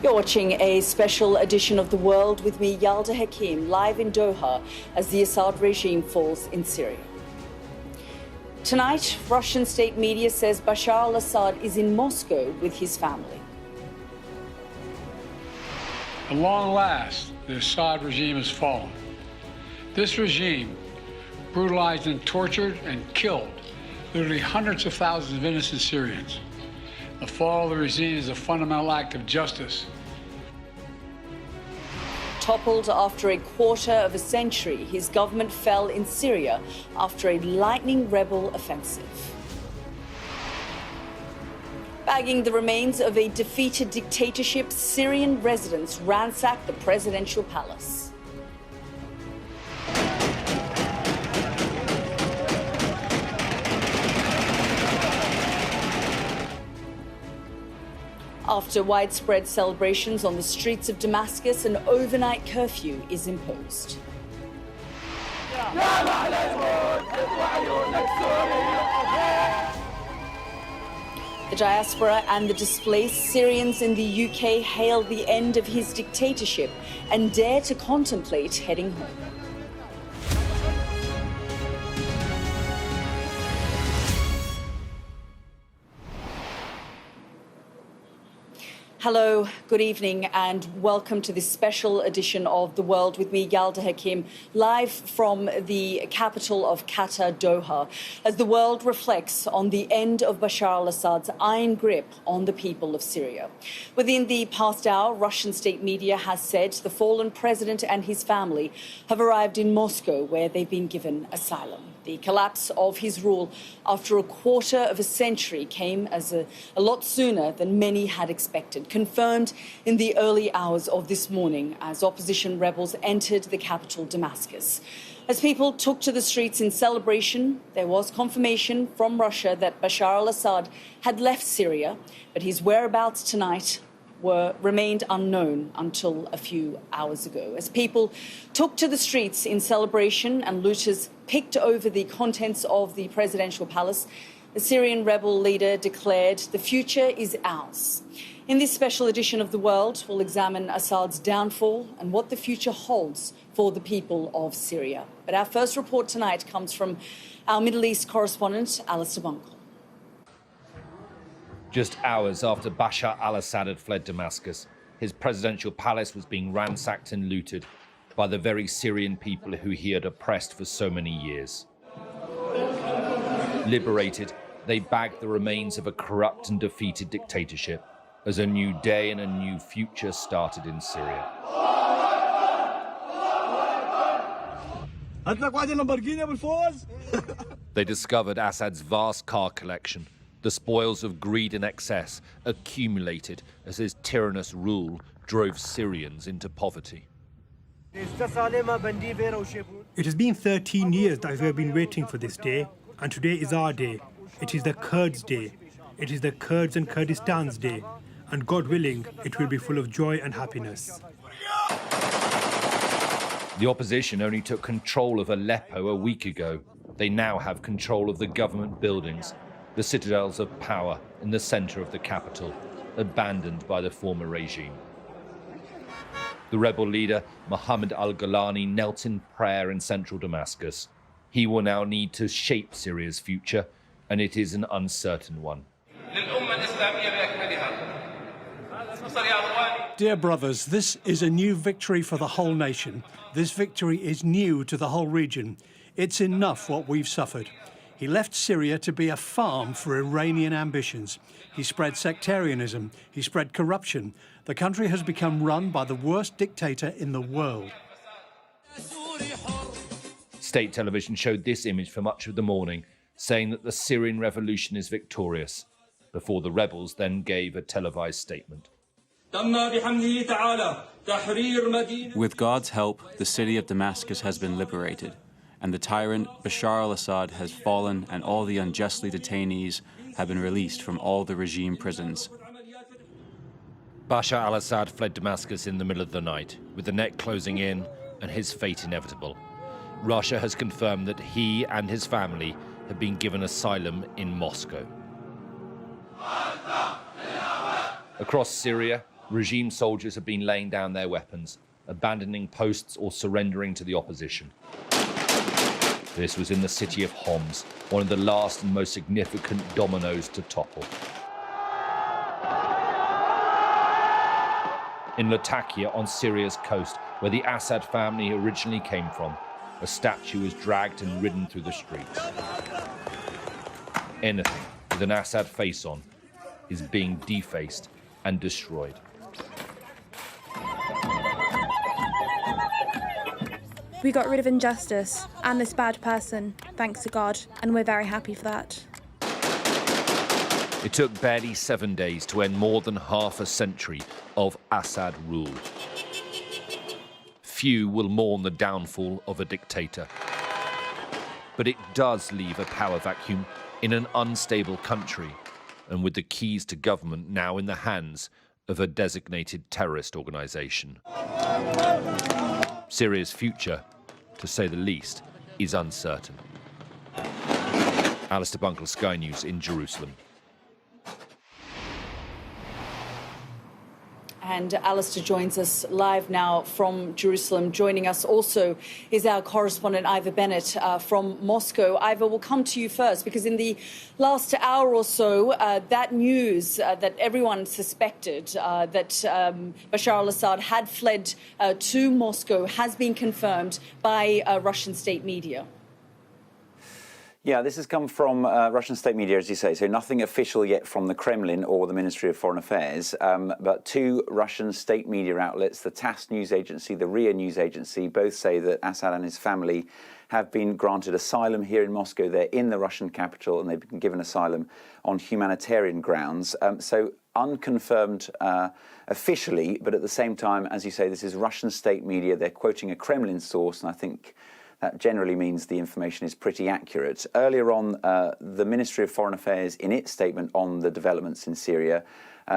You're watching a special edition of The World with me, Yalda Hakim, live in Doha as the Assad regime falls in Syria. Tonight, Russian state media says Bashar al Assad is in Moscow with his family. At long last, the Assad regime has fallen. This regime brutalized and tortured and killed literally hundreds of thousands of innocent Syrians. The fall of the regime is a fundamental act of justice. Toppled after a quarter of a century, his government fell in Syria after a lightning rebel offensive. Bagging the remains of a defeated dictatorship, Syrian residents ransacked the presidential palace. After widespread celebrations on the streets of Damascus, an overnight curfew is imposed. The diaspora and the displaced Syrians in the UK hail the end of his dictatorship and dare to contemplate heading home. Hello, good evening, and welcome to this special edition of The World with me, Yalda Hakim, live from the capital of Qatar, Doha, as the world reflects on the end of Bashar al Assad's iron grip on the people of Syria. Within the past hour, Russian state media has said the fallen president and his family have arrived in Moscow, where they've been given asylum. The collapse of his rule after a quarter of a century came as a lot sooner than many had expected, confirmed in the early hours of this morning as opposition rebels entered the capital, Damascus. As people took to the streets in celebration, there was confirmation from Russia that Bashar al Assad had left Syria, but his whereabouts tonight remained unknown until a few hours ago. As people took to the streets in celebration and looters picked over the contents of the presidential palace, the Syrian rebel leader declared the future is ours. In this special edition of The World, we'll examine Assad's downfall and what the future holds for the people of Syria. But our first report tonight comes from our Middle East correspondent, Alistair Bunkle. Just hours after Bashar al Assad had fled Damascus, his presidential palace was being ransacked and looted by the very Syrian people who he had oppressed for so many years. Liberated, they bagged the remains of a corrupt and defeated dictatorship as a new day and a new future started in Syria. They discovered Assad's vast car collection, the spoils of greed and excess accumulated as his tyrannous rule drove Syrians into poverty. It has been 13 years that we have been waiting for this day, and today is our day. It is the Kurds' day. It is the Kurds and Kurdistan's day, and God willing, it will be full of joy and happiness. The opposition only took control of Aleppo a week ago. They now have control of the government buildings, the citadels of power in the center of the capital, abandoned by the former regime. The rebel leader, Mohammed al-Golani, knelt in prayer in central Damascus. He will now need to shape Syria's future, and it is an uncertain one. Dear brothers, this is a new victory for the whole nation. This victory is new to the whole region. It's enough what we've suffered. He left Syria to be a farm for Iranian ambitions. He spread sectarianism. He spread corruption. The country has become run by the worst dictator in the world. State television showed this image for much of the morning, saying that the Syrian revolution is victorious, before the rebels then gave a televised statement. With God's help, the city of Damascus has been liberated, and the tyrant Bashar al Assad has fallen, and all the unjustly detainees have been released from all the regime prisons. Bashar al Assad fled Damascus in the middle of the night, with the net closing in and his fate inevitable. Russia has confirmed that he and his family have been given asylum in Moscow. Across Syria, Regime soldiers have been laying down their weapons, abandoning posts or surrendering to the opposition. This was in the city of Homs, one of the last and most significant dominoes to topple. In Latakia on Syria's coast, where the Assad family originally came from, a statue was dragged and ridden through the streets. Anything with an Assad face on is being defaced and destroyed. We got rid of injustice and this bad person, thanks to God, and we're very happy for that. It took barely 7 days to end more than half a century of Assad rule. Few will mourn the downfall of a dictator. But it does leave a power vacuum in an unstable country, and with the keys to government now in the hands of a designated terrorist organisation. Syria's future, to say the least, is uncertain. Alistair Bunkle, Sky News in Jerusalem. And Alistair joins us live now from Jerusalem. Joining us also is our correspondent, Ivor Bennett, from Moscow. Ivor, we'll come to you first, because in the last hour or so, that news that everyone suspected that Bashar al Assad had fled to Moscow has been confirmed by Russian state media. Yeah, this has come from Russian state media, as you say, so nothing official yet from the Kremlin or the Ministry of Foreign Affairs, but two Russian state media outlets, the TASS news agency, the RIA news agency, both say that Assad and his family have been granted asylum here in Moscow. They're in the Russian capital and they've been given asylum on humanitarian grounds. So unconfirmed officially, but at the same time, as you say, this is Russian state media. They're quoting a Kremlin source, and I think that generally means the information is pretty accurate. Earlier on, the Ministry of Foreign Affairs, in its statement on the developments in Syria,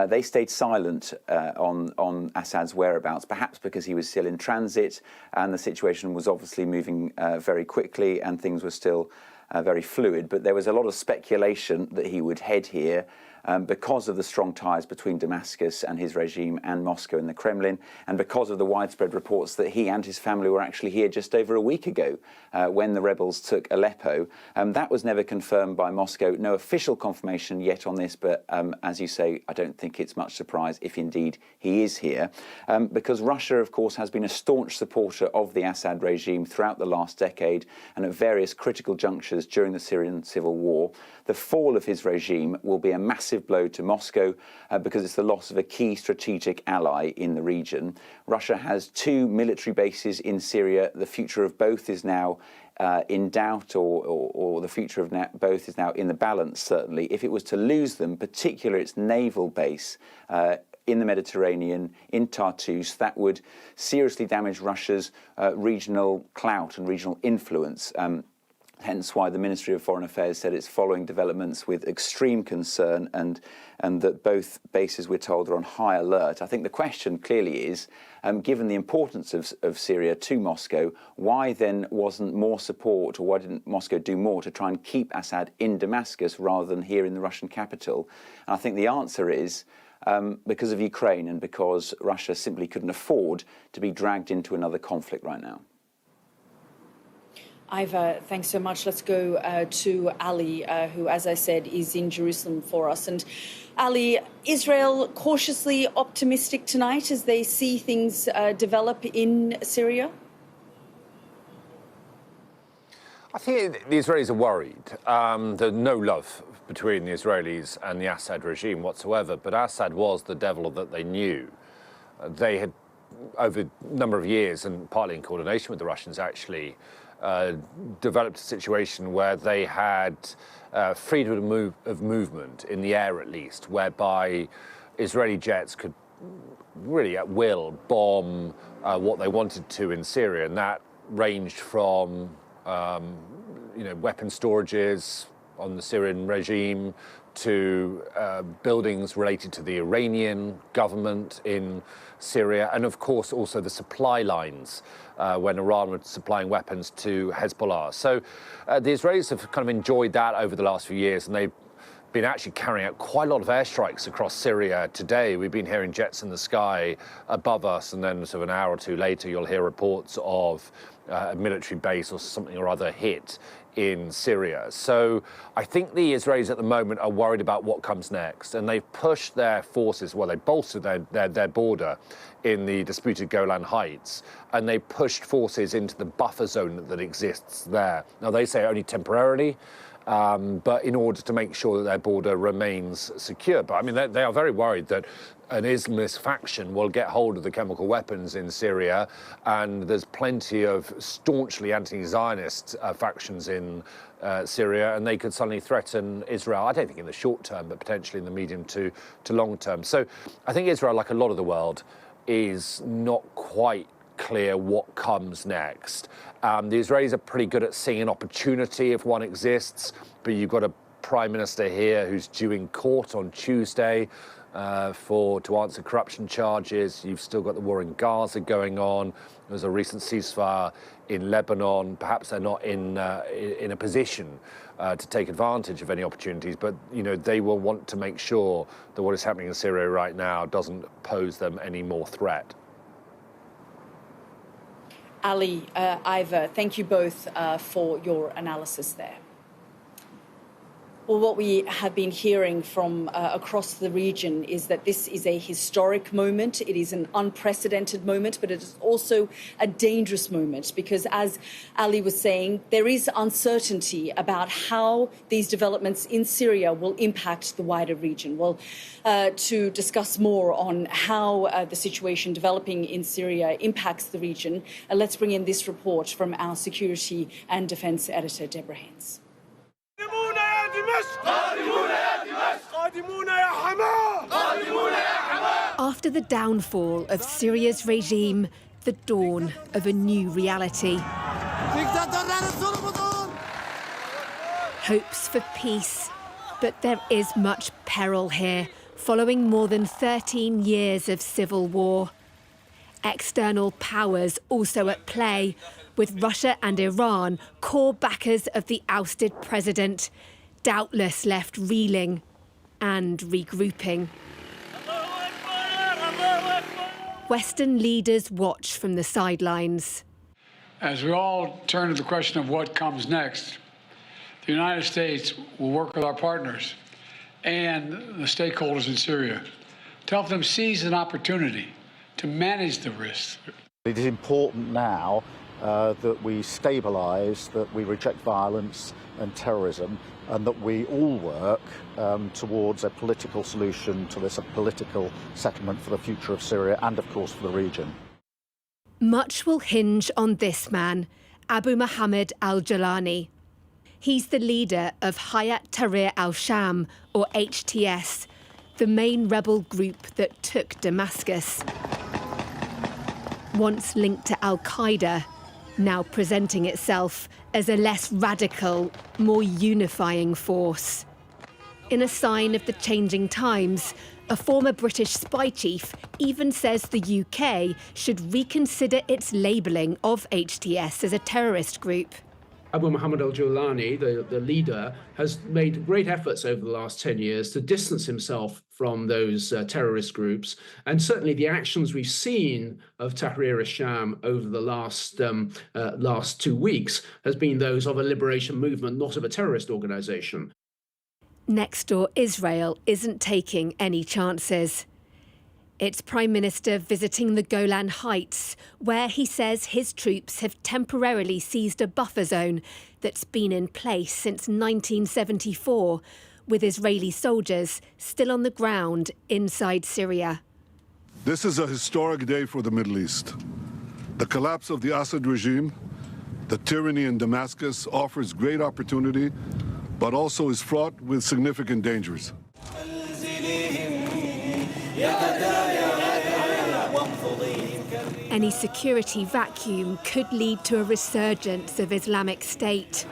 they stayed silent on Assad's whereabouts, perhaps because he was still in transit and the situation was obviously moving very quickly and things were still very fluid. But there was a lot of speculation that he would head here because of the strong ties between Damascus and his regime and Moscow and the Kremlin, and because of the widespread reports that he and his family were actually here just over a week ago when the rebels took Aleppo. That was never confirmed by Moscow. No official confirmation yet on this, but as you say, I don't think it's much surprise if indeed he is here, because Russia, of course, has been a staunch supporter of the Assad regime throughout the last decade and at various critical junctures during the Syrian civil war. The fall of his regime will be a massive blow to Moscow because it's the loss of a key strategic ally in the region. Russia has two military bases in Syria. The future of both is now in doubt, or the future of both is now in the balance, certainly. If it was to lose them, particularly its naval base in the Mediterranean, in Tartus, that would seriously damage Russia's regional clout and regional influence. Hence why the Ministry of Foreign Affairs said it's following developments with extreme concern, and that both bases, we're told, are on high alert. I think the question clearly is, given the importance of Syria to Moscow, why then wasn't more support, or why didn't Moscow do more to try and keep Assad in Damascus rather than here in the Russian capital? And I think the answer is because of Ukraine and because Russia simply couldn't afford to be dragged into another conflict right now. Ivor, thanks so much. Let's go to Ali, who, as I said, is in Jerusalem for us. And Ali, Israel cautiously optimistic tonight as they see things develop in Syria? I think the Israelis are worried. There's no love between the Israelis and the Assad regime whatsoever, but Assad was the devil that they knew. They had, over a number of years, and partly in coordination with the Russians actually, developed a situation where they had freedom of movement in the air, at least, whereby Israeli jets could really at will bomb what they wanted to in Syria, and that ranged from weapon storages on the Syrian regime to buildings related to the Iranian government in Syria, and of course also the supply lines when Iran was supplying weapons to Hezbollah. So the Israelis have kind of enjoyed that over the last few years, and they been actually carrying out quite a lot of airstrikes across Syria today. We've been hearing jets in the sky above us, and then sort of an hour or two later you'll hear reports of a military base or something or other hit in Syria. So I think the Israelis at the moment are worried about what comes next, and they've pushed their forces, well, they bolstered their border in the disputed Golan Heights, and they pushed forces into the buffer zone that exists there. Now, they say only temporarily, but in order to make sure that their border remains secure. But I mean, they are very worried that an Islamist faction will get hold of the chemical weapons in Syria, and there's plenty of staunchly anti-Zionist factions in Syria, and they could suddenly threaten Israel, I don't think in the short term, but potentially in the medium to long term. So I think Israel, like a lot of the world, is not quite clear what comes next. The Israelis are pretty good at seeing an opportunity if one exists, but you've got a prime minister here who's due in court on Tuesday to answer corruption charges. You've still got the war in Gaza going on. There's a recent ceasefire in Lebanon. Perhaps they're not in a position to take advantage of any opportunities, but they will want to make sure that what is happening in Syria right now doesn't pose them any more threat. Ali, Ivor, thank you both for your analysis there. Well, what we have been hearing from across the region is that this is a historic moment. It is an unprecedented moment, but it is also a dangerous moment because, as Ali was saying, there is uncertainty about how these developments in Syria will impact the wider region. Well, to discuss more on how the situation developing in Syria impacts the region, let's bring in this report from our security and defence editor, Deborah Haynes. After the downfall of Syria's regime, the dawn of a new reality. Hopes for peace, but there is much peril here, following more than 13 years of civil war. External powers also at play, with Russia and Iran core backers of the ousted president, doubtless left reeling and regrouping. Western leaders watch from the sidelines. As we all turn to the question of what comes next, the United States will work with our partners and the stakeholders in Syria to help them seize an opportunity to manage the risks. It is important now that we stabilise, that we reject violence and terrorism, and that we all work towards a political solution to this, a political settlement for the future of Syria and, of course, for the region. Much will hinge on this man, Abu Muhammad al-Jawlani. He's the leader of Hayat Tahrir al-Sham, or HTS, the main rebel group that took Damascus. Once linked to al-Qaeda, now presenting itself as a less radical, more unifying force. In a sign of the changing times, a former British spy chief even says the UK should reconsider its labelling of HTS as a terrorist group. Abu Muhammad al-Jawlani, the leader, has made great efforts over the last 10 years to distance himself from those terrorist groups. And certainly the actions we've seen of Tahrir al-Sham over the last 2 weeks has been those of a liberation movement, not of a terrorist organisation. Next door, Israel isn't taking any chances. Its Prime Minister visiting the Golan Heights, where he says his troops have temporarily seized a buffer zone that's been in place since 1974, with Israeli soldiers still on the ground inside Syria. This is a historic day for the Middle East. The collapse of the Assad regime, the tyranny in Damascus, offers great opportunity, but also is fraught with significant dangers. Any security vacuum could lead to a resurgence of Islamic State.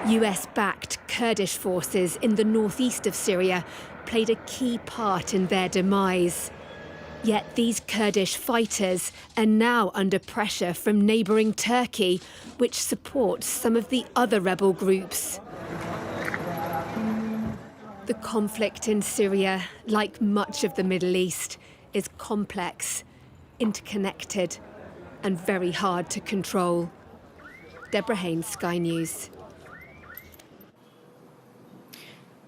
US-backed Kurdish forces in the northeast of Syria played a key part in their demise. Yet these Kurdish fighters are now under pressure from neighbouring Turkey, which supports some of the other rebel groups. The conflict in Syria, like much of the Middle East, is complex, interconnected, and very hard to control. Deborah Haynes, Sky News.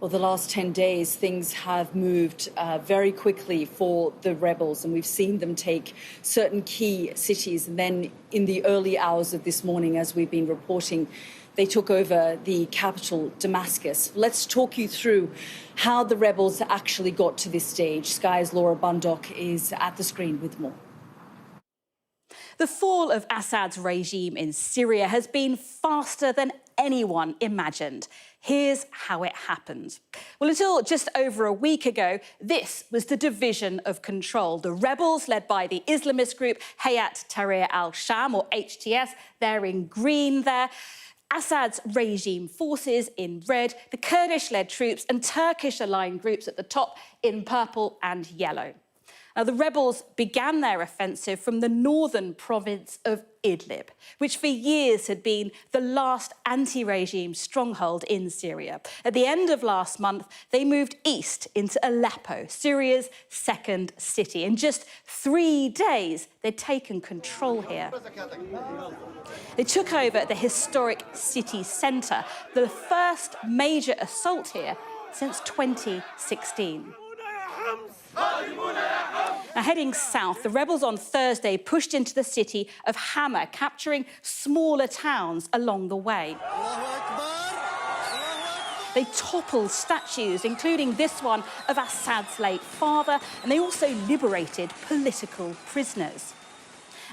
Well, the last 10 days, things have moved very quickly for the rebels, and we've seen them take certain key cities. And then in the early hours of this morning, as we've been reporting, they took over the capital, Damascus. Let's talk you through how the rebels actually got to this stage. Sky's Laura Bundock is at the screen with more. The fall of Assad's regime in Syria has been faster than anyone imagined. Here's how it happened. Well, until just over a week ago, this was the division of control. The rebels, led by the Islamist group Hayat Tahrir al-Sham, or HTS, they're in green there. Assad's regime forces in red, the Kurdish-led troops and Turkish-aligned groups at the top in purple and yellow. Now, the rebels began their offensive from the northern province of Idlib, which for years had been the last anti-regime stronghold in Syria. At the end of last month, they moved east into Aleppo, Syria's second city. In just 3 days, they'd taken control here. They took over the historic city centre, the first major assault here since 2016. Now, heading south, the rebels on Thursday pushed into the city of Hama, capturing smaller towns along the way. They toppled statues, including this one of Assad's late father, and they also liberated political prisoners.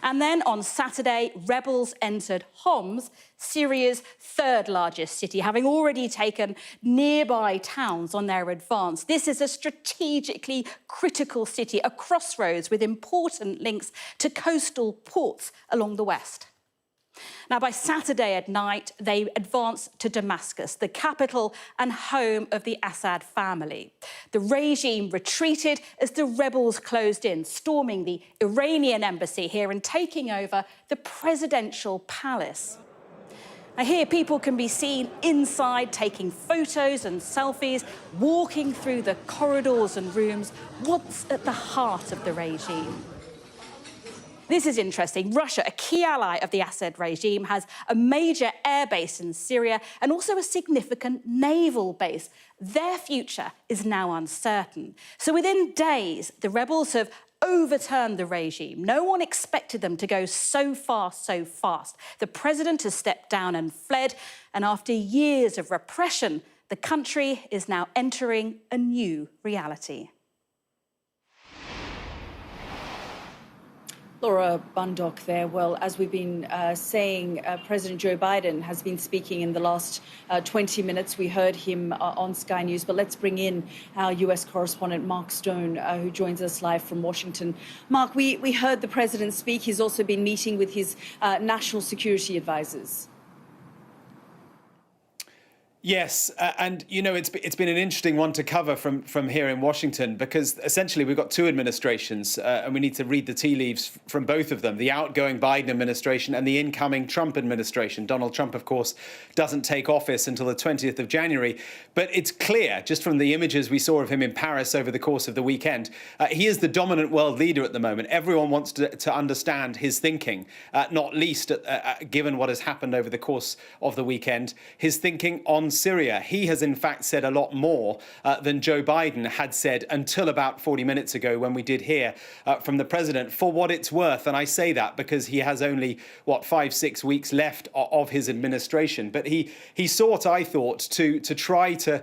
And then on Saturday, rebels entered Homs, Syria's third largest city, having already taken nearby towns on their advance. This is a strategically critical city, a crossroads with important links to coastal ports along the west. Now, by Saturday at night, they advanced to Damascus, the capital and home of the Assad family. The regime retreated as the rebels closed in, storming the Iranian embassy here and taking over the presidential palace. Now, here people can be seen inside taking photos and selfies, walking through the corridors and rooms, once at the heart of the regime. This is interesting. Russia, a key ally of the Assad regime, has a major air base in Syria and also a significant naval base. Their future is now uncertain. So within days, the rebels have overturned the regime. No one expected them to go so far, so fast. The president has stepped down and fled, and after years of repression, the country is now entering a new reality. Laura Bundock there. Well, as we've been saying, President Joe Biden has been speaking in the last 20 minutes. We heard him on Sky News, but let's bring in our US correspondent, Mark Stone, who joins us live from Washington. Mark, we heard the president speak. He's also been meeting with his national security advisors. Yes, and you know it's been an interesting one to cover from here in Washington, because essentially we've got two administrations and we need to read the tea leaves from both of them, the outgoing Biden administration and the incoming Trump administration. Donald Trump, of course, doesn't take office until the 20th of January, but it's clear just from the images we saw of him in Paris over the course of the weekend, he is the dominant world leader at the moment. Everyone wants to understand his thinking, not least given what has happened over the course of the weekend, his thinking on Syria. He has in fact said a lot more than Joe Biden had said until about 40 minutes ago when we did hear from the president, for what it's worth. And I say that because he has only, 5-6 weeks left of his administration. But he sought, I thought, to try to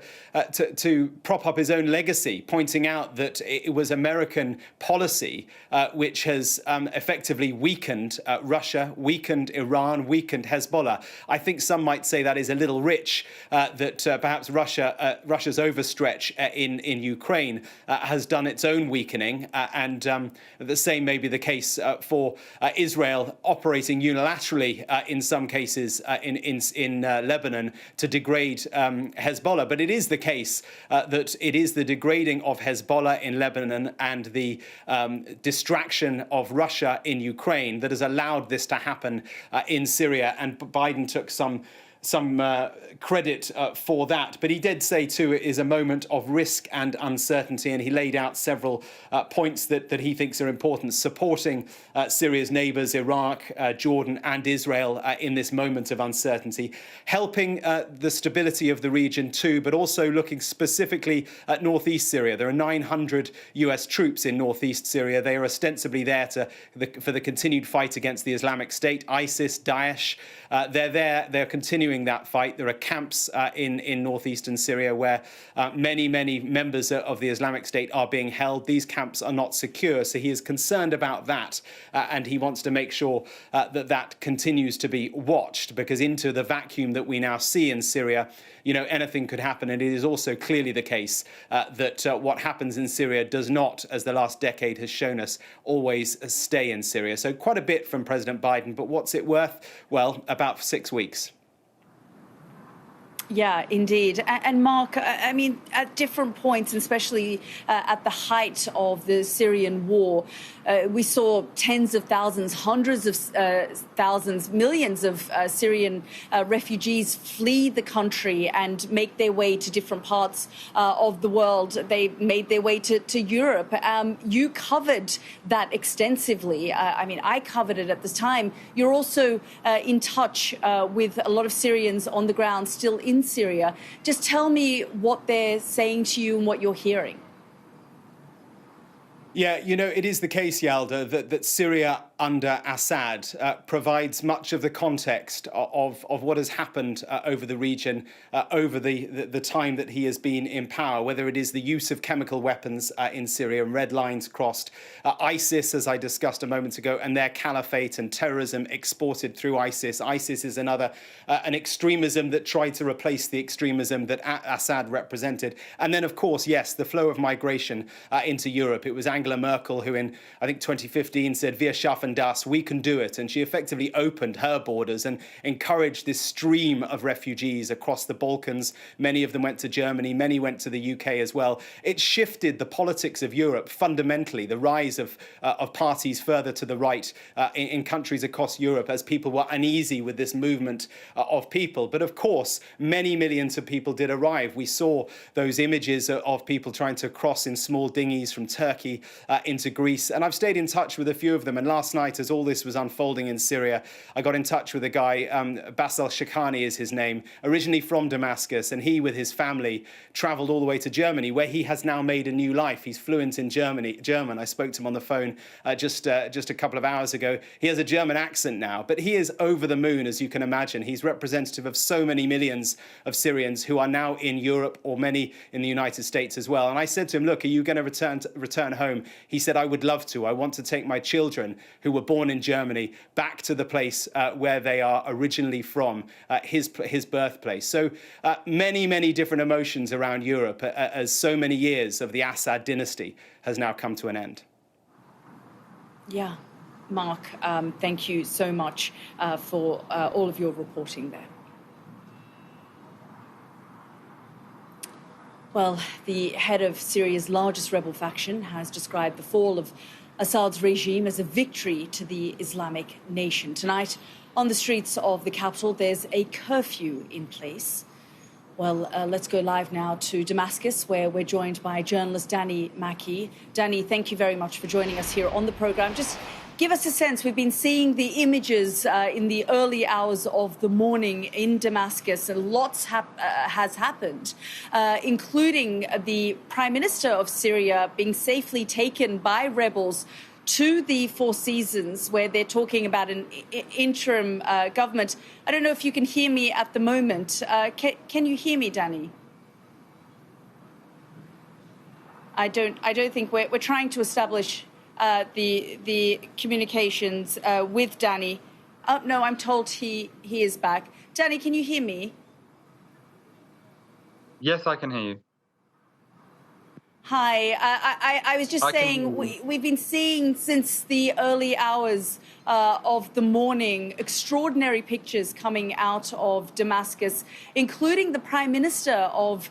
prop up his own legacy, pointing out that it was American policy which has effectively weakened Russia, weakened Iran, weakened Hezbollah. I think some might say that is a little rich, that perhaps Russia's overstretch in Ukraine has done its own weakening, and the same may be the case for Israel operating unilaterally in some cases in Lebanon to degrade Hezbollah. But it is the case that it is the degrading of Hezbollah in Lebanon and the distraction of Russia in Ukraine that has allowed this to happen in Syria. And Biden took some credit for that. But he did say, too, it is a moment of risk and uncertainty. And he laid out several points that he thinks are important, supporting Syria's neighbours, Iraq, Jordan and Israel in this moment of uncertainty, helping the stability of the region, too, but also looking specifically at northeast Syria. There are 900 US troops in northeast Syria. They are ostensibly there for the continued fight against the Islamic State, ISIS, Daesh. They're there. They're continuing that fight. There are camps in northeastern Syria where many members of the Islamic State are being held. These camps are not secure, so he is concerned about that, and he wants to make sure that continues to be watched, because into the vacuum that we now see in Syria, anything could happen. And it is also clearly the case that what happens in Syria does not, as the last decade has shown us, always stay in Syria. So quite a bit from President Biden, but what's it worth? Well, about 6 weeks. Yeah, indeed. And Mark, I mean, at different points, especially at the height of the Syrian war, we saw tens of thousands, hundreds of thousands, millions of Syrian refugees flee the country and make their way to different parts of the world. They made their way to Europe. You covered that extensively. I mean, I covered it at the time. You're also in touch with a lot of Syrians on the ground still in Syria. Just tell me what they're saying to you and what you're hearing. Yeah, it is the case, Yalda, that Syria under Assad provides much of the context of what has happened over the region over the time that he has been in power, whether it is the use of chemical weapons in Syria and red lines crossed, ISIS, as I discussed a moment ago, and their caliphate and terrorism exported through ISIS. ISIS is another, an extremism that tried to replace the extremism that Assad represented. And then, of course, yes, the flow of migration into Europe. It was Angela Merkel who in, I think, 2015 said, "Wir schaffen das, we can do it." And she effectively opened her borders and encouraged this stream of refugees across the Balkans. Many of them went to Germany, many went to the UK as well. It shifted the politics of Europe fundamentally, the rise of parties further to the right in countries across Europe as people were uneasy with this movement of people. But of course, many millions of people did arrive. We saw those images of people trying to cross in small dinghies from Turkey into Greece. And I've stayed in touch with a few of them. And last night, as all this was unfolding in Syria, I got in touch with a guy, Bashar al Assad is his name, originally from Damascus. And he, with his family, traveled all the way to Germany, where he has now made a new life. He's fluent in German. I spoke to him on the phone just a couple of hours ago. He has a German accent now, but he is over the moon, as you can imagine. He's representative of so many millions of Syrians who are now in Europe, or many in the United States as well. And I said to him, look, are you going to return home? He said, I would love to. I want to take my children who were born in Germany back to the place where they are originally from, his birthplace. So many different emotions around Europe as so many years of the Assad dynasty has now come to an end. Yeah, Mark, thank you so much for all of your reporting there. Well, the head of Syria's largest rebel faction has described the fall of Assad's regime as a victory to the Islamic nation. Tonight, on the streets of the capital, there's a curfew in place. Well, let's go live now to Damascus, where we're joined by journalist Danny Mackey. Danny, thank you very much for joining us here on the programme. Just give us a sense. We've been seeing the images in the early hours of the morning in Damascus, and lots has happened, including the Prime Minister of Syria being safely taken by rebels to the Four Seasons, where they're talking about an interim government. I don't know if you can hear me at the moment. Can you hear me, Danny? I don't think we're trying to establish the communications with Danny. Oh, no, I'm told he is back. Danny, can you hear me? Yes, I can hear you. Hi, I was just saying we've been seeing since the early hours of the morning extraordinary pictures coming out of Damascus, including the Prime Minister of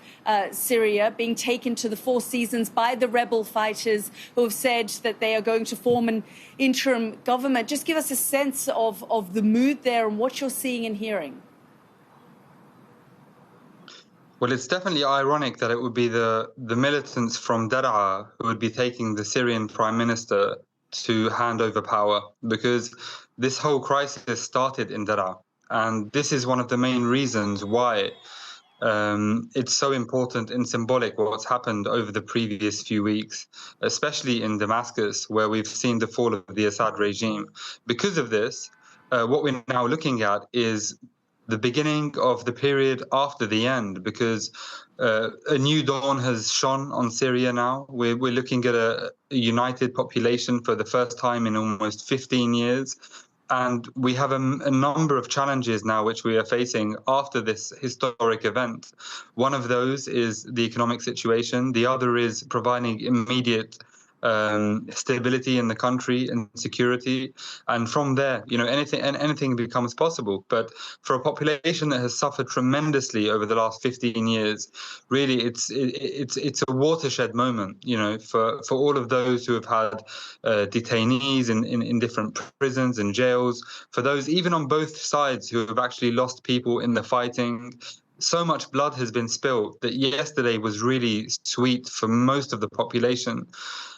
Syria being taken to the Four Seasons by the rebel fighters who have said that they are going to form an interim government. Just give us a sense of the mood there and what you're seeing and hearing. Well, it's definitely ironic that it would be the militants from Daraa who would be taking the Syrian prime minister to hand over power, because this whole crisis started in Daraa. And this is one of the main reasons why it's so important and symbolic what's happened over the previous few weeks, especially in Damascus, where we've seen the fall of the Assad regime. Because of this, what we're now looking at is the beginning of the period after the end, because a new dawn has shone on Syria now. We're looking at a united population for the first time in almost 15 years. And we have a number of challenges now which we are facing after this historic event. One of those is the economic situation. The other is providing immediate stability in the country and security. And from there, anything becomes possible. But for a population that has suffered tremendously over the last 15 years, really, it's a watershed moment, for all of those who have had detainees in different prisons and jails, for those even on both sides who have actually lost people in the fighting. So much blood has been spilled that yesterday was really sweet for most of the population.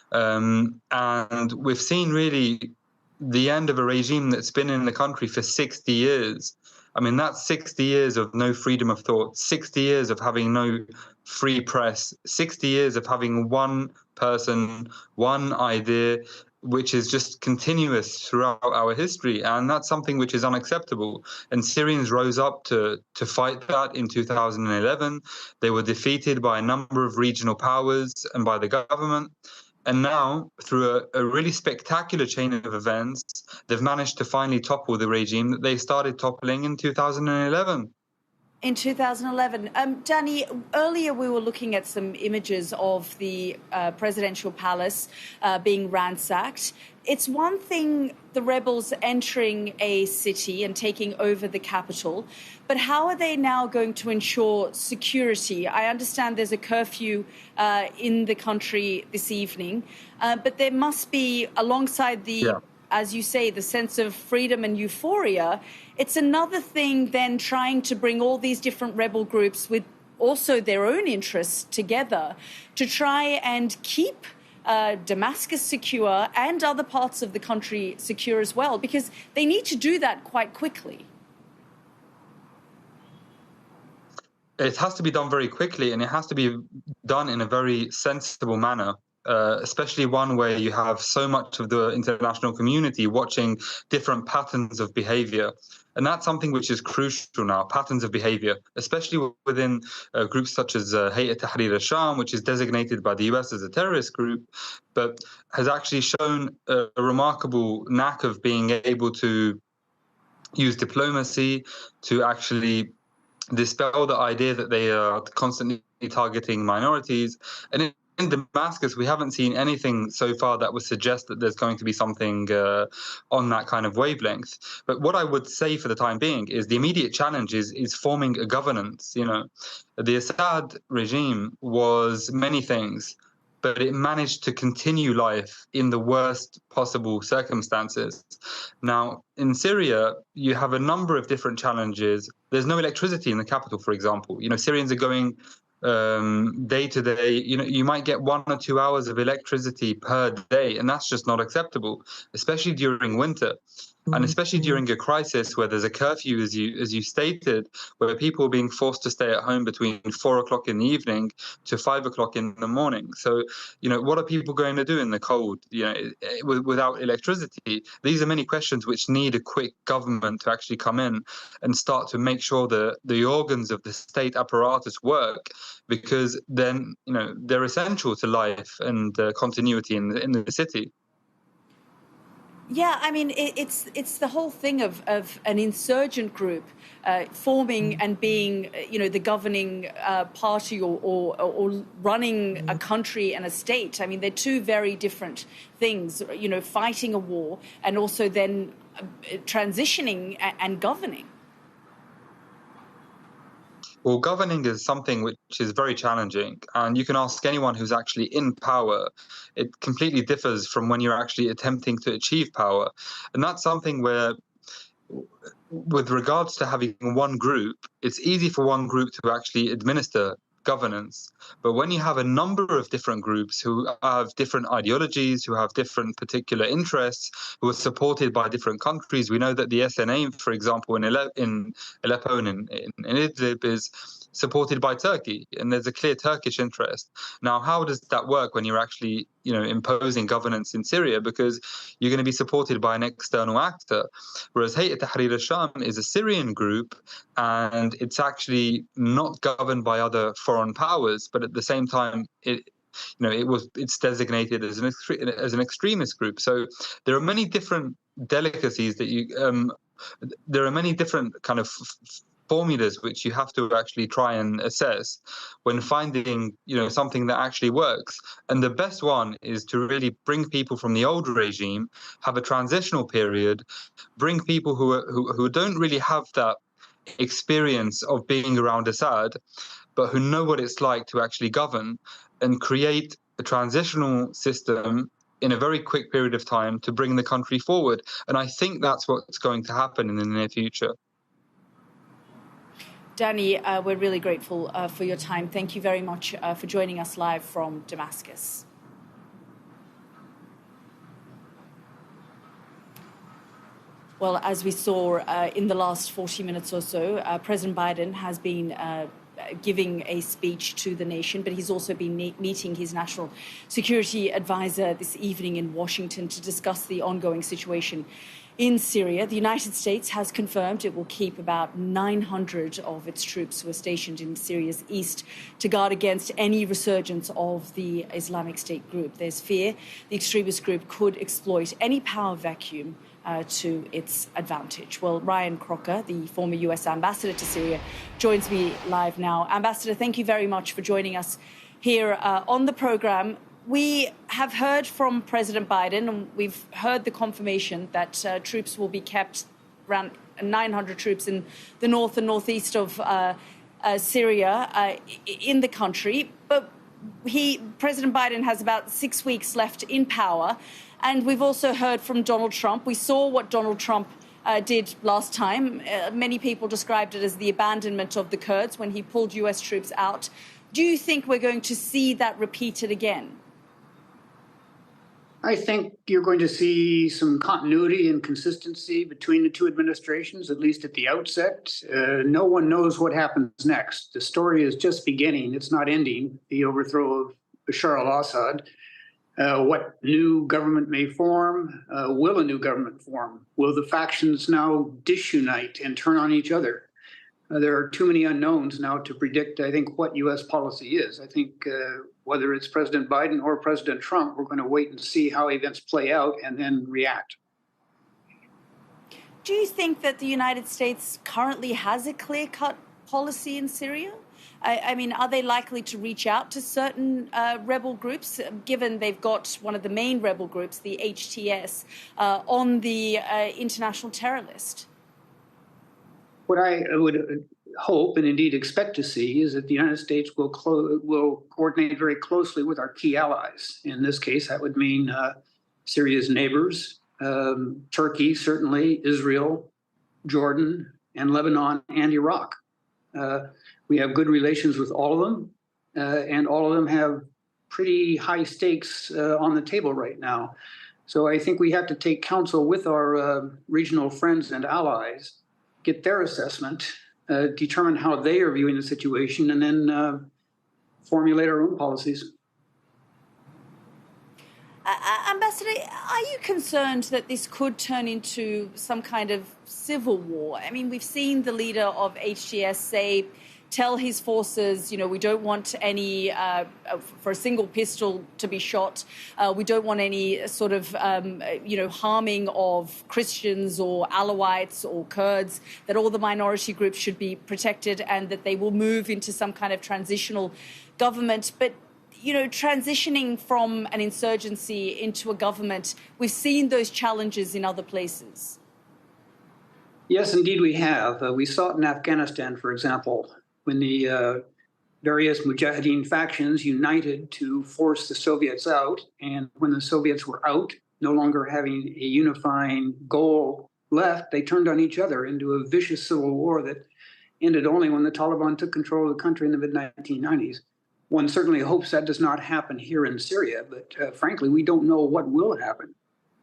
And we've seen really the end of a regime that's been in the country for 60 years. I mean, that's 60 years of no freedom of thought, 60 years of having no free press, 60 years of having one person, one idea, which is just continuous throughout our history. And that's something which is unacceptable. And Syrians rose up to fight that in 2011. They were defeated by a number of regional powers and by the government. And now, through a really spectacular chain of events, they've managed to finally topple the regime that they started toppling in 2011. In 2011. Danny, earlier we were looking at some images of the presidential palace being ransacked. It's one thing, the rebels entering a city and taking over the capital, but how are they now going to ensure security? I understand there's a curfew in the country this evening, but there must be, alongside the, as you say, the sense of freedom and euphoria, it's another thing then trying to bring all these different rebel groups with also their own interests together to try and keep Damascus secure and other parts of the country secure as well, because they need to do that quite quickly. It has to be done very quickly, and it has to be done in a very sensible manner. Especially one where you have so much of the international community watching different patterns of behavior. And that's something which is crucial now, patterns of behavior, especially within groups such as Hayat Tahrir al-Sham, which is designated by the US as a terrorist group, but has actually shown a remarkable knack of being able to use diplomacy to actually dispel the idea that they are constantly targeting minorities. And in Damascus, we haven't seen anything so far that would suggest that there's going to be something on that kind of wavelength. But what I would say for the time being is the immediate challenge is forming a governance. The Assad regime was many things, but it managed to continue life in the worst possible circumstances. Now, in Syria, you have a number of different challenges. There's no electricity in the capital, for example. Syrians are going day to day. You might get 1 or 2 hours of electricity per day, and that's just not acceptable, especially during winter. And especially during a crisis where there's a curfew, as you stated, where people are being forced to stay at home between 4 o'clock in the evening to 5 o'clock in the morning. So, what are people going to do in the cold, without electricity? These are many questions which need a quick government to actually come in and start to make sure that the organs of the state apparatus work, because then, they're essential to life and continuity in the city. Yeah, I mean, it's the whole thing of an insurgent group forming and being, the governing party or running a country and a state. I mean, they're two very different things, fighting a war and also then transitioning and governing. Well, governing is something which is very challenging, and you can ask anyone who's actually in power. It completely differs from when you're actually attempting to achieve power. And that's something where with regards to having one group, it's easy for one group to actually administer governance. But when you have a number of different groups who have different ideologies, who have different particular interests, who are supported by different countries, we know that the SNA, for example, in Aleppo and in Idlib is supported by Turkey, and there's a clear Turkish interest. Now, how does that work when you're actually, imposing governance in Syria? Because you're going to be supported by an external actor, whereas Hayat Tahrir al-Sham is a Syrian group, and it's actually not governed by other foreign powers, but at the same time, it's designated as an extremist group. So there are many different delicacies that there are many different kind of formulas which you have to actually try and assess when finding something that actually works. And the best one is to really bring people from the old regime, have a transitional period, bring people who don't really have that experience of being around Assad, but who know what it's like to actually govern, and create a transitional system in a very quick period of time to bring the country forward. And I think that's what's going to happen in the near future. Danny, we're really grateful for your time. Thank you very much for joining us live from Damascus. Well, as we saw in the last 40 minutes or so, President Biden has been giving a speech to the nation, but he's also been meeting his national security advisor this evening in Washington to discuss the ongoing situation in Syria. The United States has confirmed it will keep about 900 of its troops who are stationed in Syria's east to guard against any resurgence of the Islamic State group. There's fear the extremist group could exploit any power vacuum to its advantage. Well, Ryan Crocker, the former US ambassador to Syria, joins me live now. Ambassador, thank you very much for joining us here on the program. We have heard from President Biden, and we've heard the confirmation that troops will be kept, around 900 troops in the north and northeast of Syria in the country. But President Biden has about 6 weeks left in power. And we've also heard from Donald Trump. We saw what Donald Trump did last time. Many people described it as the abandonment of the Kurds when he pulled US troops out. Do you think we're going to see that repeated again? I think you're going to see some continuity and consistency between the two administrations, at least at the outset. No one knows what happens next. The story is just beginning. It's not ending, the overthrow of Bashar al Assad. What new government may form? Will a new government form? Will the factions now disunite and turn on each other? There are too many unknowns now to predict, I think, what U.S. policy is. I think whether it's President Biden or President Trump, we're going to wait and see how events play out and then react. Do you think that the United States currently has a clear-cut policy in Syria? I mean, are they likely to reach out to certain rebel groups, given they've got one of the main rebel groups, the HTS, on the international terror list? What I would hope and indeed expect to see is that the United States will coordinate very closely with our key allies. In this case, that would mean Syria's neighbors, Turkey, certainly, Israel, Jordan, and Lebanon, and Iraq. We have good relations with all of them, and all of them have pretty high stakes on the table right now. So I think we have to take counsel with our regional friends and allies, get their assessment, determine how they are viewing the situation, and then formulate our own policies. Ambassador, are you concerned that this could turn into some kind of civil war? I mean, we've seen the leader of HTS tell his forces, we don't want any, for a single pistol to be shot. We don't want any sort of, harming of Christians or Alawites or Kurds, that all the minority groups should be protected and that they will move into some kind of transitional government. But transitioning from an insurgency into a government, we've seen those challenges in other places. Yes, indeed we have. We saw it in Afghanistan, for example, when the various Mujahideen factions united to force the Soviets out. And when the Soviets were out, no longer having a unifying goal left, they turned on each other into a vicious civil war that ended only when the Taliban took control of the country in the mid-1990s. One certainly hopes that does not happen here in Syria, but frankly, we don't know what will happen.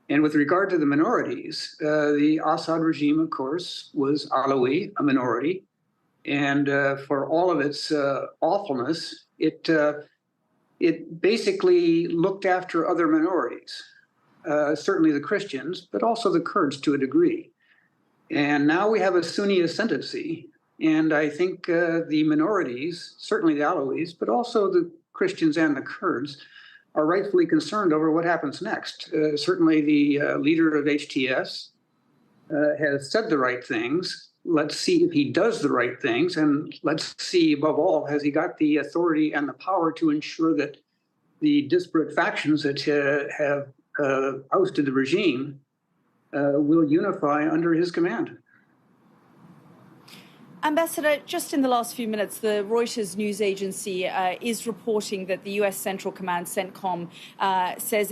And with regard to the minorities, the Assad regime, of course, was Alawi, a minority. And for all of its awfulness, it basically looked after other minorities, certainly the Christians, but also the Kurds to a degree. And now we have a Sunni ascendancy. And I think the minorities, certainly the Alawis, but also the Christians and the Kurds, are rightfully concerned over what happens next. Certainly the leader of HTS has said the right things. Let's see if he does the right things. And let's see, above all, has he got the authority and the power to ensure that the disparate factions that have ousted the regime will unify under his command. Ambassador, just in the last few minutes, the Reuters news agency is reporting that the U.S. Central Command, CENTCOM, says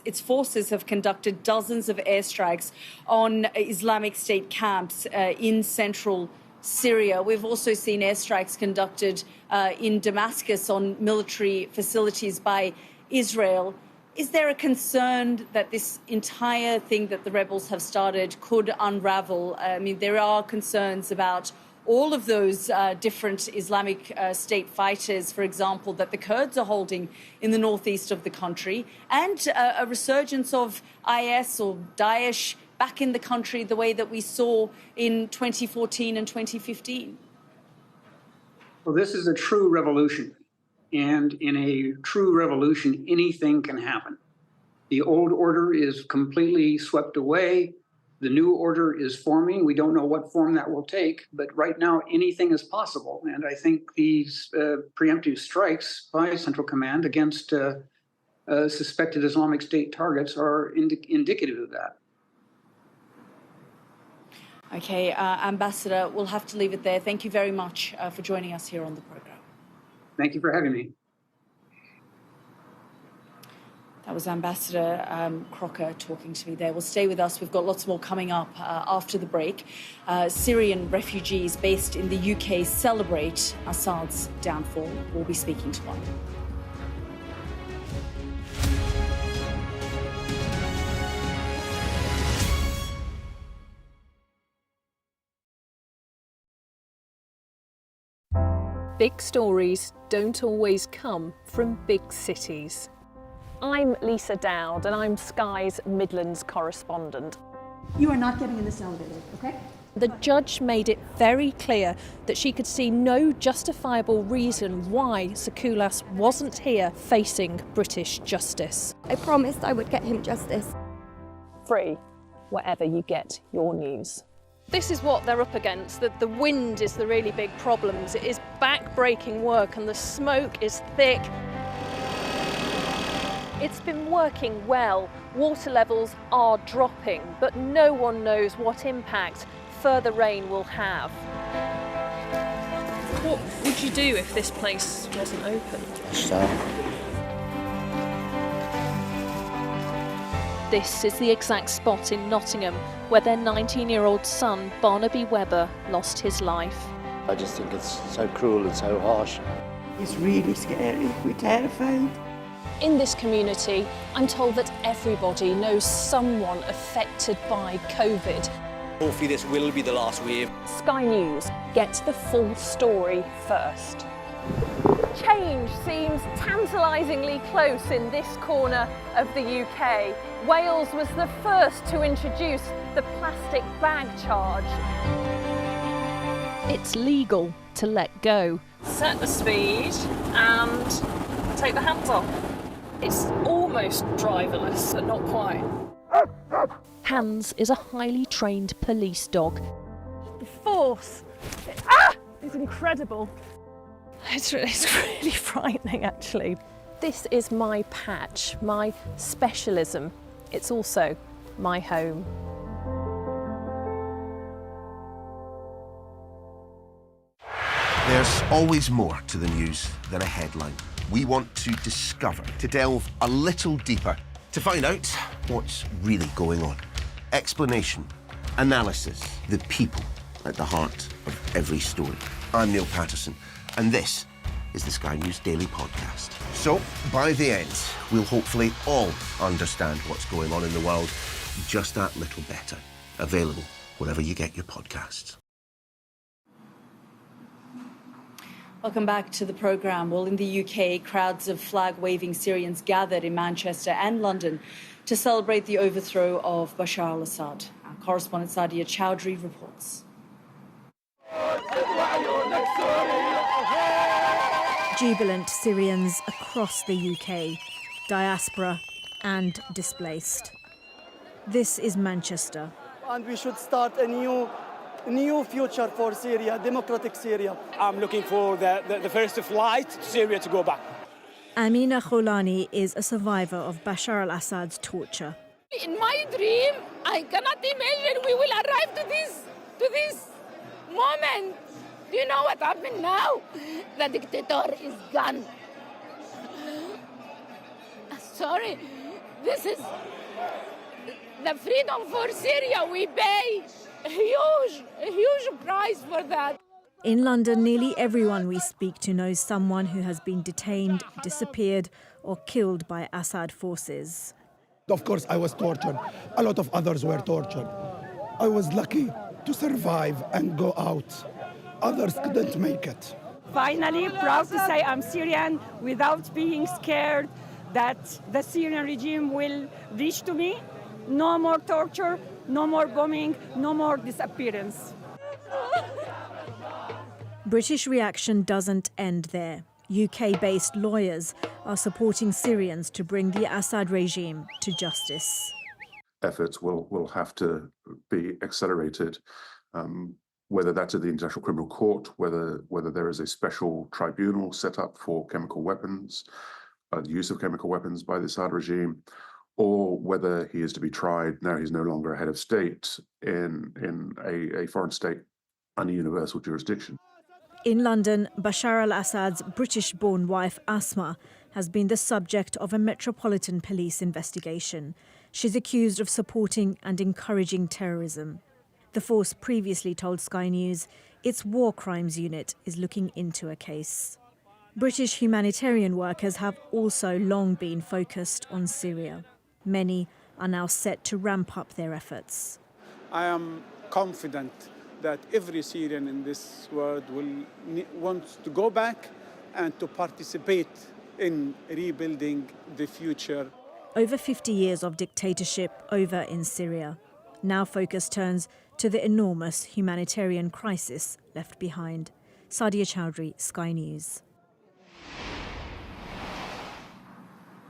its forces have conducted dozens of airstrikes on Islamic State camps in central Syria. We've also seen airstrikes conducted in Damascus on military facilities by Israel. Is there a concern that this entire thing that the rebels have started could unravel? I mean, there are concerns about all of those different Islamic State fighters, for example, that the Kurds are holding in the northeast of the country, and a resurgence of IS or Daesh back in the country the way that we saw in 2014 and 2015. Well, this is a true revolution. And in a true revolution, anything can happen. The old order is completely swept away. The new order is forming. We don't know what form that will take, but right now anything is possible. And I think these preemptive strikes by Central Command against suspected Islamic State targets are indicative of that. Okay, Ambassador, we'll have to leave it there. Thank you very much for joining us here on the program. Thank you for having me. That was Ambassador Crocker talking to me there. Well, stay with us. We've got lots more coming up after the break. Syrian refugees based in the UK celebrate Assad's downfall. We'll be speaking to one. Big stories don't always come from big cities. I'm Lisa Dowd and I'm Sky's Midlands correspondent. You are not getting in this elevator, okay? The judge made it very clear that she could see no justifiable reason why Sakulas wasn't here facing British justice. I promised I would get him justice. Free, wherever you get your news. This is what they're up against. The wind is the really big problems. It is back-breaking work and the smoke is thick. It's been working well. Water levels are dropping, but no one knows what impact further rain will have. What would you do if this place wasn't open? This is the exact spot in Nottingham where their 19-year-old son, Barnaby Webber, lost his life. I just think it's so cruel and so harsh. It's really scary. We're terrified. In this community, I'm told that everybody knows someone affected by COVID. Hopefully this will be the last wave. Sky News gets the full story first. Change seems tantalisingly close in this corner of the UK. Wales was the first to introduce the plastic bag charge. It's legal to let go. Set the speed and take the hands off. It's almost driverless, but not quite. Hans is a highly trained police dog. The force is incredible. It's really frightening, actually. This is my patch, my specialism. It's also my home. There's always more to the news than a headline. We want to discover, to delve a little deeper, to find out what's really going on. Explanation Analysis, the people at the heart of every story. I'm Neil Patterson, and this is the Sky News Daily Podcast. So, by the end, we'll hopefully all understand what's going on in the world just that little better. Available wherever you get your podcasts. Welcome back to the programme. Well, in the UK, crowds of flag-waving Syrians gathered in Manchester and London to celebrate the overthrow of Bashar al Assad. Our correspondent Sadia Chowdhury reports. Jubilant Syrians across the UK, diaspora and displaced. This is Manchester. And we should start a new future for Syria, democratic Syria. I'm looking for the first flight to Syria to go back. Amina Kholani is a survivor of Bashar al Assad's torture. In my dream, I cannot imagine we will arrive to this moment. Do you know what happened now? The dictator is gone. Sorry, this is the freedom for Syria. We pay a huge price for that. In London, nearly everyone we speak to knows someone who has been detained, disappeared, or killed by Assad forces. Of course, I was tortured. A lot of others were tortured. I was lucky to survive and go out. Others couldn't make it. Finally, proud to say I'm Syrian without being scared that the Syrian regime will reach to me. No more torture, no more bombing, no more disappearance. British reaction doesn't end there. UK-based lawyers are supporting Syrians to bring the Assad regime to justice. Efforts will have to be accelerated, whether that's at the International Criminal Court, whether there is a special tribunal set up for chemical weapons, the use of chemical weapons by the Assad regime, or whether he is to be tried, now he's no longer a head of state, in a foreign state under universal jurisdiction. In London, Bashar al-Assad's British-born wife Asma has been the subject of a Metropolitan Police investigation. She's accused of supporting and encouraging terrorism. The force previously told Sky News its war crimes unit is looking into a case. British humanitarian workers have also long been focused on Syria. Many are now set to ramp up their efforts. I am confident that every Syrian in this world wants to go back and to participate in rebuilding the future. Over 50 years of dictatorship over in Syria. Now focus turns to the enormous humanitarian crisis left behind. Sadia Chowdhury, Sky News.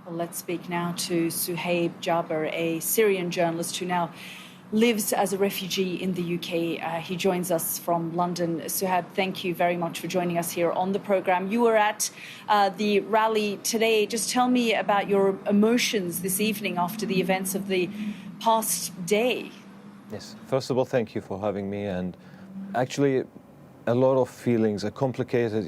Well, let's speak now to Suhaib Jaber, a Syrian journalist who now lives as a refugee in the UK. He joins us from London. Suhaib, thank you very much for joining us here on the programme. You were at the rally today. Just tell me about your emotions this evening after the events of the past day. Yes, first of all, thank you for having me. And actually, a lot of feelings are complicated.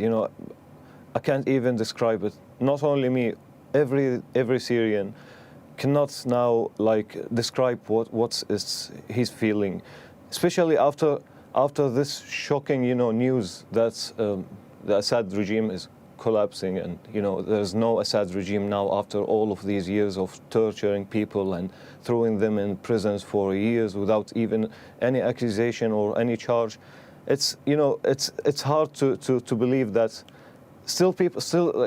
I can't even describe it. Not only me, every Syrian cannot now describe what he's feeling, especially after this shocking news that the Assad regime is collapsing, and there's no Assad regime now after all of these years of torturing people and throwing them in prisons for years without even any accusation or any charge. It's hard to believe that still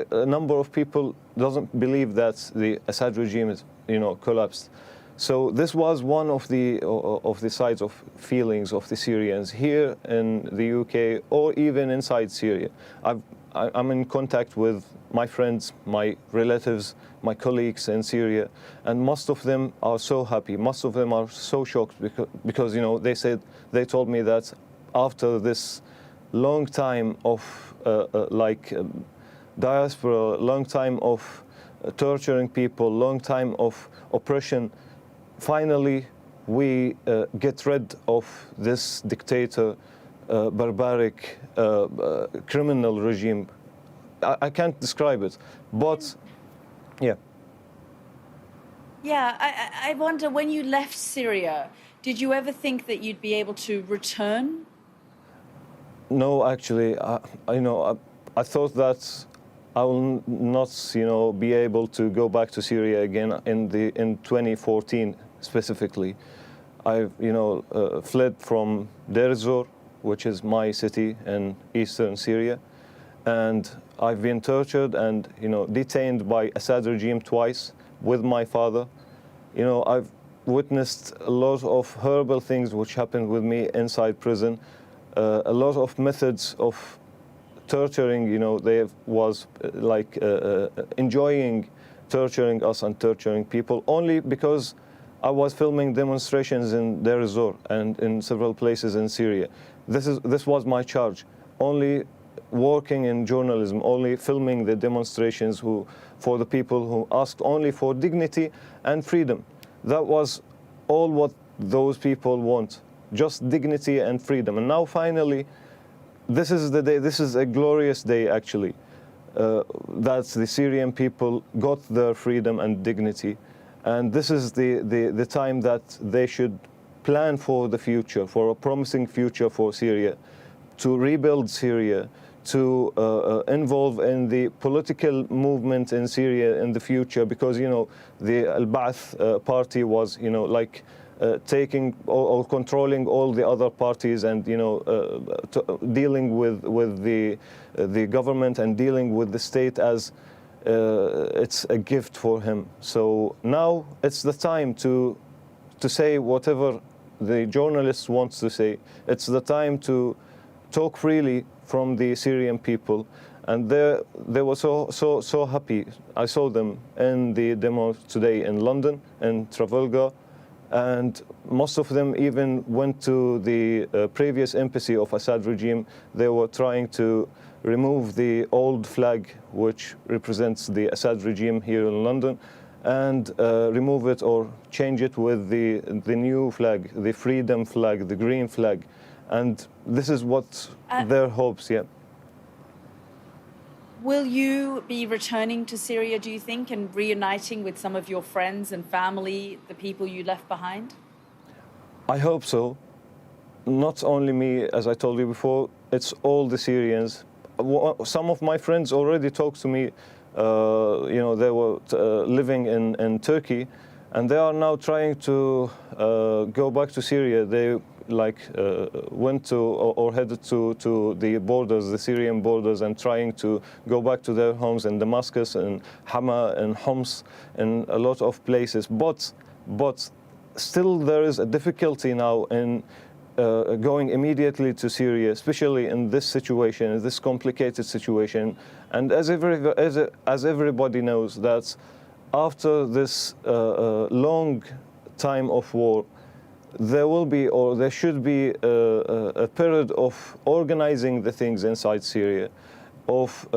a number of people doesn't believe that the Assad regime is collapsed. So this was one of the sides of feelings of the Syrians here in the UK or even inside Syria. I'm in contact with my friends, my relatives, my colleagues in Syria, and most of them are so happy. Most of them are so shocked because they told me that after this long time of diaspora, long time of torturing people, long time of oppression, finally we get rid of this dictator, barbaric, criminal regime. I can't describe it, but yeah. Yeah, I wonder, when you left Syria, Did you ever think that you'd be able to return? No, actually, I thought that I will not, be able to go back to Syria again in 2014 specifically. I, fled from Deir ez-Zor, which is my city in eastern Syria, and I've been tortured and, detained by Assad regime twice with my father. I've witnessed a lot of horrible things which happened with me inside prison. A lot of methods of torturing, they was like enjoying torturing us and torturing people only because I was filming demonstrations in Deir ez-Zor and in several places in Syria. This was my charge, only working in journalism, only filming the demonstrations for the people who asked only for dignity and freedom. That was all what those people want, just dignity and freedom. And now finally, this is the day, this is a glorious day actually, that the Syrian people got their freedom and dignity. And this is the time that they should plan for the future, for a promising future for Syria, to rebuild Syria, to involve in the political movement in Syria in the future, because, the Al-Ba'ath party was, taking or controlling all the other parties and, dealing with the government and dealing with the state as it's a gift for him. So now it's the time to say whatever the journalists want to say. It's the time to talk freely from the Syrian people, and they were so happy. I saw them in the demo today in London, in Trafalgar, and most of them even went to the previous embassy of Assad regime. They were trying to remove the old flag which represents the Assad regime here in London and remove it or change it with the new flag, the freedom flag, the green flag. And this is what their hopes, yeah. Will you be returning to Syria, do you think, and reuniting with some of your friends and family, the people you left behind? I hope so. Not only me, as I told you before, it's all the Syrians. Some of my friends already talked to me, they were living in Turkey, and they are now trying to go back to Syria. They went to or headed to the borders, the Syrian borders, and trying to go back to their homes in Damascus and Hama and Homs and a lot of places. But still there is a difficulty now in going immediately to Syria, especially in this situation, in this complicated situation. And as everybody knows, that after this long time of war, there will be, or there should be, a period of organizing the things inside Syria, of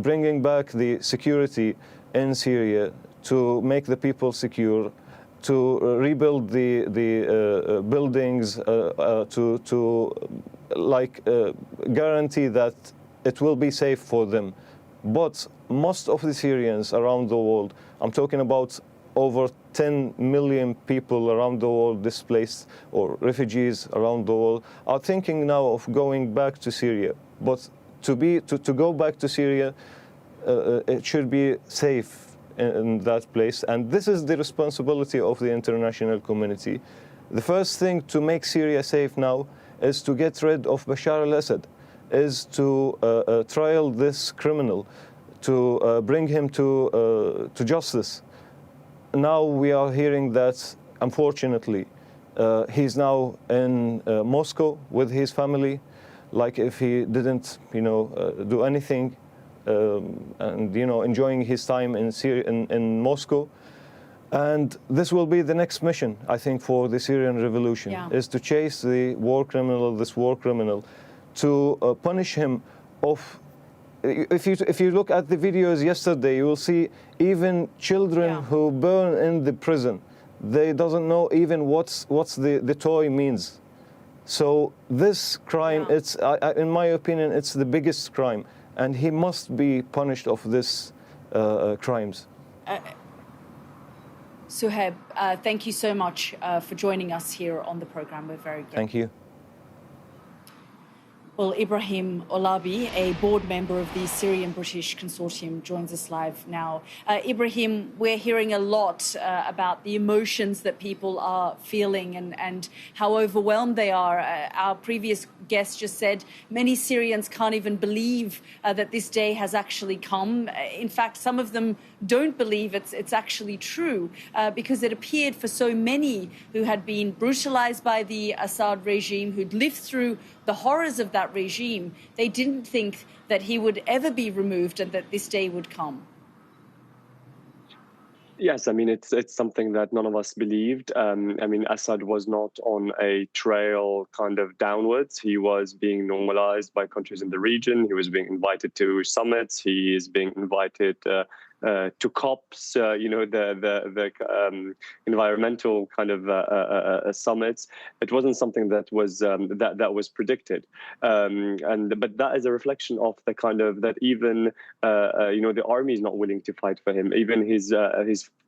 bringing back the security in Syria, to make the people secure, to rebuild the buildings, to guarantee that it will be safe for them. But most of the Syrians around the world, I'm talking about over 10 million people around the world displaced or refugees around the world, are thinking now of going back to Syria. But to go back to Syria, it should be safe in that place. And this is the responsibility of the international community. The first thing to make Syria safe now is to get rid of Bashar al Assad, is to trial this criminal, to bring him to justice. Now we are hearing that, unfortunately, he's now in Moscow with his family, like if he didn't, do anything, and enjoying his time in Syria, in Moscow. And this will be the next mission, I think, for the Syrian revolution, is to chase the war criminal, this war criminal, to punish him of. If you look at the videos yesterday, you will see even children who burn in the prison. They doesn't know even what's the toy means. So this crime, it's in my opinion, it's the biggest crime, and he must be punished of this crimes. Suhaib, thank you so much for joining us here on the programme. We're very grateful. Thank you. Well, Ibrahim Olabi, a board member of the Syrian British Consortium, joins us live now. Ibrahim, we're hearing a lot about the emotions that people are feeling and how overwhelmed they are. Our previous guest just said many Syrians can't even believe that this day has actually come. In fact, some of them don't believe it's actually true because it appeared for so many who had been brutalized by the Assad regime, who'd lived through the horrors of that regime, they didn't think that he would ever be removed and that this day would come. Yes, I mean, it's something that none of us believed. I mean, Assad was not on a trail kind of downwards. He was being normalized by countries in the region. He was being invited to summits. He is being invited to COPs, the environmental kind of summits. It wasn't something that was that was predicted, but that is a reflection of the kind of that even the army is not willing to fight for him. Even his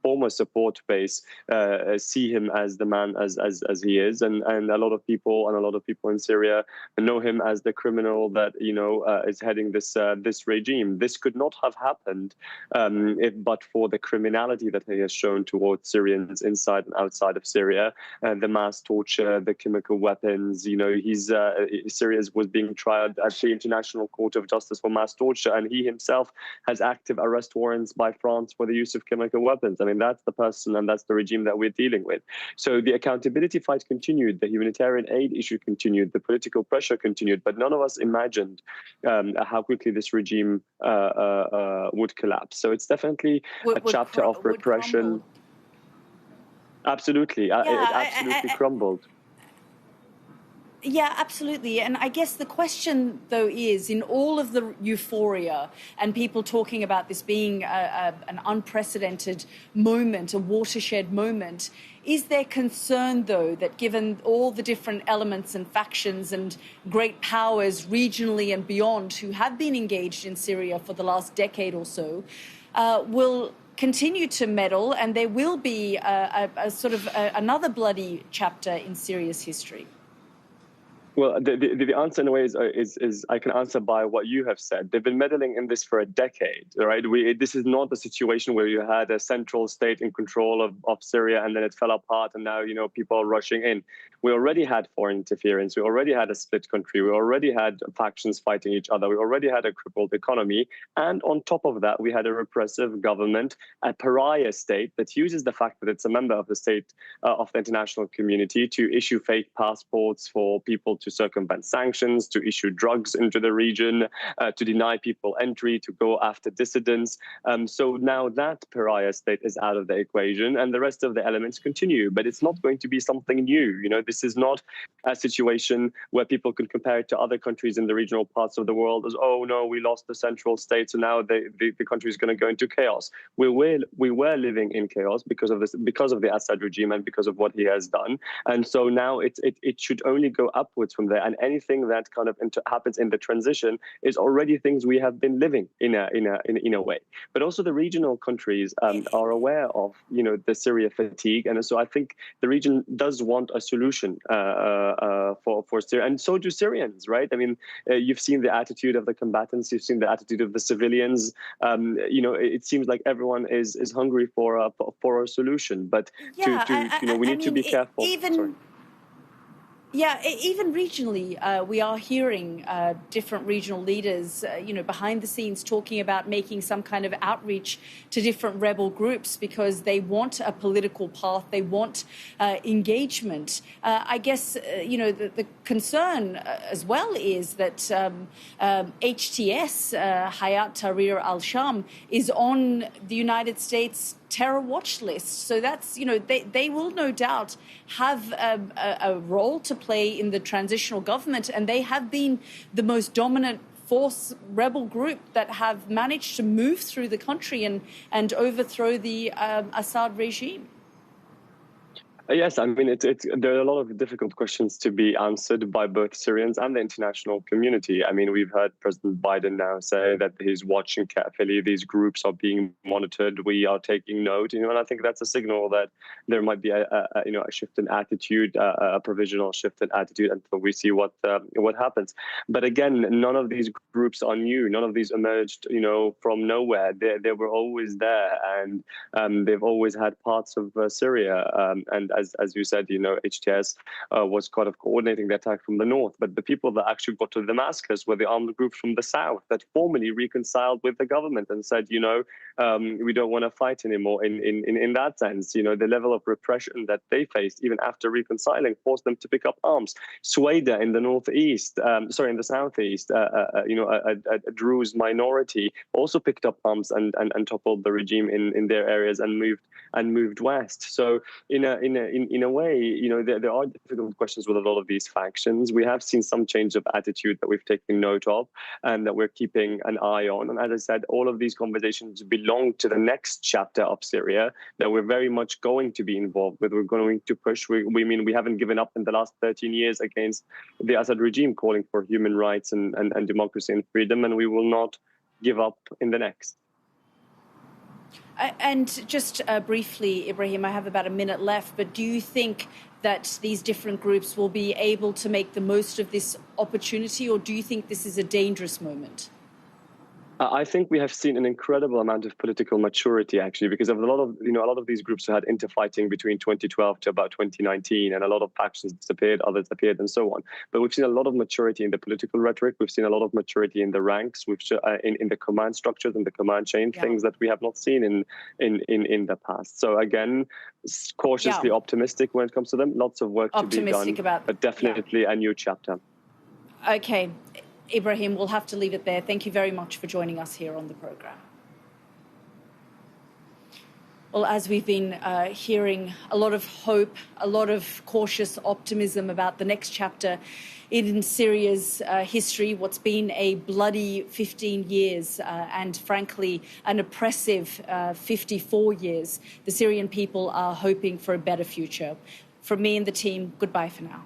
former support base see him as the man as he is, and a lot of people in Syria know him as the criminal that is heading this regime. This could not have happened but for the criminality that he has shown towards Syrians inside and outside of Syria, the mass torture, the chemical weapons. Syria was being tried at the International Court of Justice for mass torture, and he himself has active arrest warrants by France for the use of chemical weapons. I mean, that's the person and that's the regime that we're dealing with. So the accountability fight continued, the humanitarian aid issue continued, the political pressure continued, but none of us imagined how quickly this regime would collapse. So it's definitely a chapter of repression. Absolutely. It absolutely crumbled. Yeah, absolutely. And I guess the question, though, is in all of the euphoria and people talking about this being an unprecedented moment, a watershed moment, is there concern, though, that given all the different elements and factions and great powers regionally and beyond who have been engaged in Syria for the last decade or so, will continue to meddle, and there will be another bloody chapter in Syria's history? Well, the answer in a way is I can answer by what you have said. They've been meddling in this for a decade, right? This is not a situation where you had a central state in control of Syria and then it fell apart and now, people are rushing in. We already had foreign interference. We already had a split country. We already had factions fighting each other. We already had a crippled economy. And on top of that, we had a repressive government, a pariah state that uses the fact that it's a member of the state of the international community to issue fake passports for people to circumvent sanctions, to issue drugs into the region, to deny people entry, to go after dissidents. So now that pariah state is out of the equation and the rest of the elements continue. But it's not going to be something new. This is not a situation where people can compare it to other countries in the regional parts of the world as, oh, no, we lost the central state, so now the country is going to go into chaos. We were living in chaos because of the Assad regime and because of what he has done. And so now it should only go upwards from there. And anything that kind of happens in the transition is already things we have been living in a way. But also the regional countries are aware of, the Syria fatigue. And so I think the region does want a solution for Syria, and so do Syrians, right? I mean, you've seen the attitude of the combatants, you've seen the attitude of the civilians. It seems like everyone is hungry for a solution, but we need to be careful. Yeah, even regionally, we are hearing different regional leaders, behind the scenes talking about making some kind of outreach to different rebel groups because they want a political path, they want engagement. I guess, the concern as well is that HTS, Hayat Tahrir al-Sham, is on the United States terror watch list. So that's, they will no doubt have a role to play in the transitional government, and they have been the most dominant force rebel group that have managed to move through the country and overthrow the Assad regime. Yes, I mean, there are a lot of difficult questions to be answered by both Syrians and the international community. I mean, we've heard President Biden now say that he's watching carefully. These groups are being monitored. We are taking note, and I think that's a signal that there might be a shift in attitude, a provisional shift in attitude until we see what happens. But again, none of these groups are new. None of these emerged, from nowhere. They were always there, and they've always had parts of Syria. And as you said, HTS was kind of coordinating the attack from the north. But the people that actually got to Damascus were the armed groups from the south that formally reconciled with the government and said, we don't want to fight anymore. In that sense, the level of repression that they faced, even after reconciling, forced them to pick up arms. Sueda in the in the southeast, a Druze minority also picked up arms and toppled the regime in their areas and moved west. So in a way, there are difficult questions with a lot of these factions. We have seen some change of attitude that we've taken note of and that we're keeping an eye on. And as I said, all of these conversations belong to the next chapter of Syria that we're very much going to be involved with. We're going to push. We haven't given up in the last 13 years against the Assad regime, calling for human rights and democracy and freedom, and we will not give up in the next. And just briefly, Ibrahim, I have about a minute left, but do you think that these different groups will be able to make the most of this opportunity, or do you think this is a dangerous moment? I think we have seen an incredible amount of political maturity, actually, because of a lot of these groups who had interfighting between 2012 to about 2019, and a lot of factions disappeared, others appeared, and so on. But we've seen a lot of maturity in the political rhetoric. We've seen a lot of maturity in the ranks, in the command structures and the command chain, things that we have not seen in the past. So again, cautiously optimistic when it comes to them. Lots of work to be done, but definitely a new chapter. Okay. Ibrahim, we'll have to leave it there. Thank you very much for joining us here on the programme. Well, as we've been hearing, a lot of hope, a lot of cautious optimism about the next chapter in Syria's history, what's been a bloody 15 years and, frankly, an oppressive 54 years. The Syrian people are hoping for a better future. From me and the team, goodbye for now.